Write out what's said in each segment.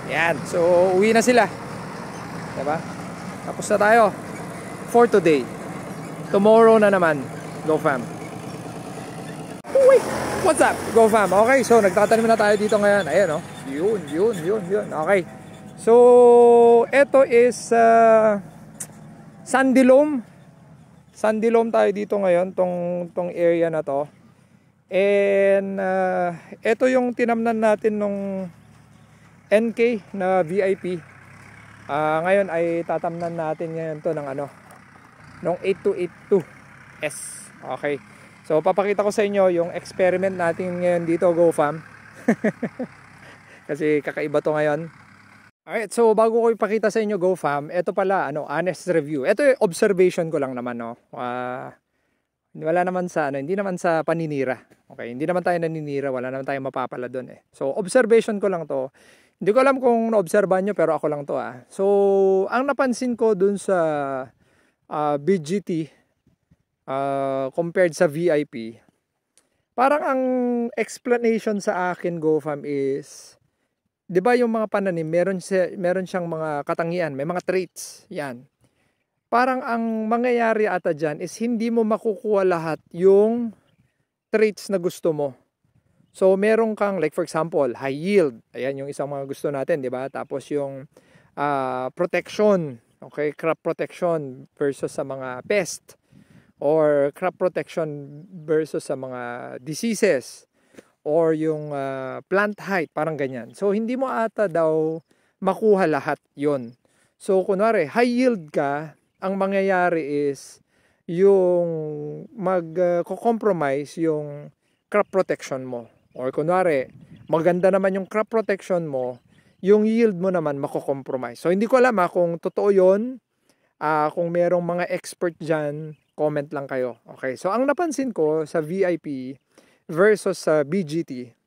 Yan. So, uwi na sila. Diba? Tapos na tayo for today. Tomorrow na naman. Go fam. Uy! What's up? Go fam. Okay, so nagtatanim na tayo dito ngayon. Ayan, oh. Yun. Okay. So, ito is Sandilom. Sandilom tayo dito ngayon, tong area na to. And ito yung tinamnan natin nung NK na VIP. Ngayon ay tatamnan natin ngayon to ng nung 8282S. Okay. So papakita ko sa inyo yung experiment natin ngayon dito, Go Fam. Kasi kakaiba to ngayon. Alright, so bago ko ipakita sa inyo, Go Fam, ito pala honest review. Ito yung observation ko lang naman, no. Wala naman sa hindi naman sa paninira. Okay, hindi naman tayo naninira, wala naman tayong mapapala doon eh. So observation ko lang to. Hindi ko alam kung naobserbahan nyo, pero ako lang to So, ang napansin ko dun sa BGT compared sa VIP, parang ang explanation sa akin, Go Fam, is, di ba yung mga pananim, meron siyang mga katangian, may mga traits, yan. Parang ang mangyayari ata dyan is hindi mo makukuha lahat yung traits na gusto mo. So, meron kang, like for example, high yield. Ayan yung isang mga gusto natin, di ba? Tapos yung protection, okay? Crop protection versus sa mga pest. Or crop protection versus sa mga diseases. Or yung plant height, parang ganyan. So, hindi mo ata daw makuha lahat yon. So, kunwari, high yield ka, ang mangyayari is yung mag-compromise yung crop protection mo. Or kunwari, maganda naman yung crop protection mo, yung yield mo naman mako-compromise. So, hindi ko alam kung totoo yun. Kung merong mga expert dyan, comment lang kayo. Okay, so ang napansin ko sa VIP versus sa BGT,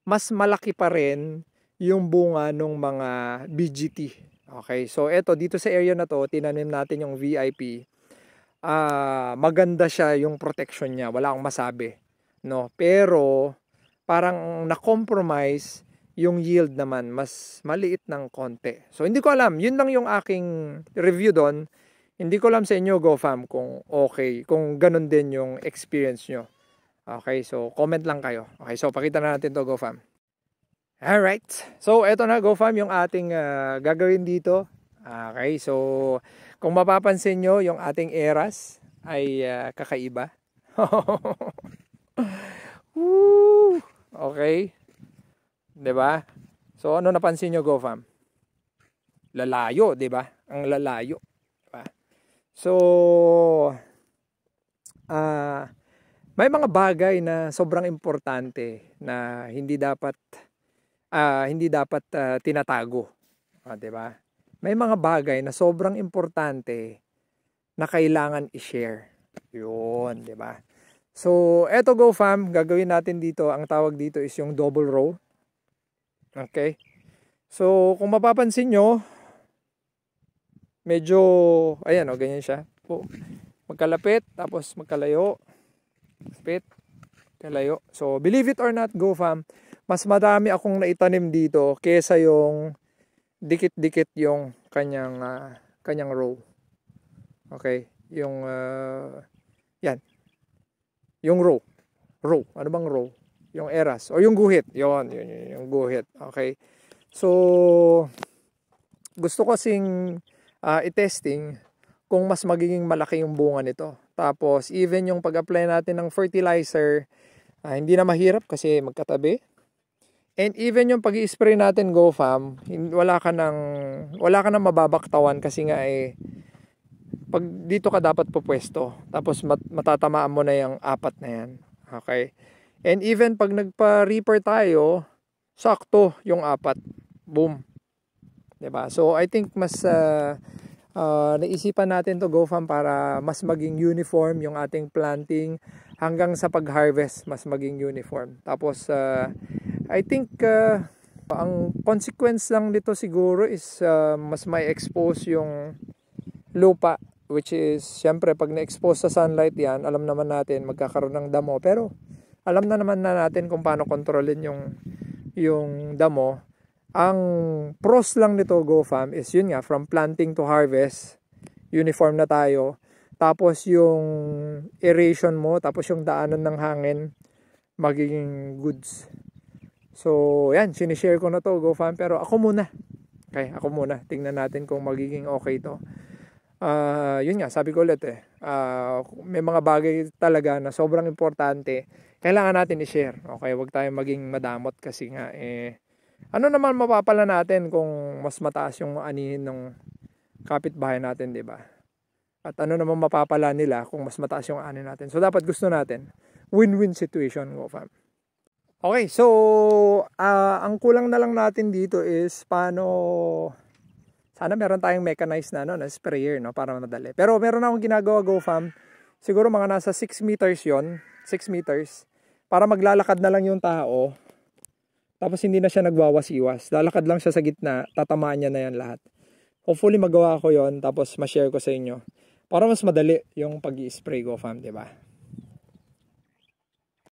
mas malaki pa rin yung bunga ng mga BGT. Okay, so eto, dito sa area na to, tinanim natin yung VIP. Maganda siya yung protection niya, wala akong masabi. No, pero parang na-compromise yung yield naman, mas maliit ng konti. So hindi ko alam, yun lang yung aking review doon. Hindi ko alam sa inyo, Go Fam, kung okay, kung ganun din yung experience nyo. Okay, so comment lang kayo. Okay, so pakita na natin to, Go Fam. Alright, so eto na, Go Fam, yung ating gagawin dito. Okay, so kung mapapansin nyo, yung ating eras ay kakaiba. Woo! Okay. 'Di ba? So ano napansin niyo, Go Fam? Lalayo, 'di ba? Ang lalayo, 'di ba? So may mga bagay na sobrang importante na hindi dapat tinatago. 'Di ba? May mga bagay na sobrang importante na kailangan i-share. 'Yun, 'di ba? So, eto, Go Fam, gagawin natin dito, ang tawag dito is yung double row. Okay? So, kung mapapansin nyo, medyo, ayan o, ganyan siya. Magkalapit, tapos magkalayo. Lapit, kalayo. So, believe it or not, Go Fam, mas madami akong naitanim dito kesa yung dikit-dikit yung kanyang row. Okay? Yung, yan. Yung row. Ano bang row? Yung eras. O yung guhit. Yun, yung guhit. Okay. So, gusto ko kasing i-testing kung mas magiging malaki yung bunga nito. Tapos, even yung pag-apply natin ng fertilizer, hindi na mahirap kasi magkatabi. And even yung pag-i-spray natin, Go Fam, wala ka nang mababaktawan kasi nga pag dito ka dapat pupwesto, tapos matatamaan mo na yung apat na yan. Okay? And even pag nagpa-reaper tayo, sakto yung apat. Boom. 'Di ba? So I think mas naisipan natin to, Go Fam, para mas maging uniform yung ating planting hanggang sa pag-harvest, mas maging uniform. Tapos I think ang consequence lang dito siguro is mas may expose yung lupa, which is syempre pag na-expose sa sunlight yan, alam naman natin magkakaroon ng damo, pero alam na naman natin kung paano kontrolin yung damo. Ang pros lang nito, GoFam, is yun nga, from planting to harvest, uniform na tayo. Tapos yung aeration mo, tapos yung daanan ng hangin, magiging goods. So, yan, sinishare ko na to, GoFam. Pero ako muna. Okay, ako muna. Tingnan natin kung magiging okay to. Yun nga, sabi ko ulit may mga bagay talaga na sobrang importante. Kailangan natin i-share. Okay, wag tayong maging madamot kasi nga, ano naman mapapala natin kung mas mataas yung anihin ng kapitbahay natin, di ba? At ano naman mapapala nila kung mas mataas yung ani natin. So, dapat gusto natin. Win-win situation, GoFam. Okay, so, ang kulang na lang natin dito is paano, sana meron tayong mechanized na, na sprayer, no, para madali. Pero meron akong ginagawa, GoFam. Siguro mga nasa 6 meters yon, 6 meters. Para maglalakad na lang yung tao. Tapos hindi na siya nagwawasiwas. Lalakad lang siya sa gitna, tatamaan niya na yan lahat. Hopefully magawa ko yon, tapos ma-share ko sa inyo. Para mas madali yung pag-i-spray, GoFam, di ba?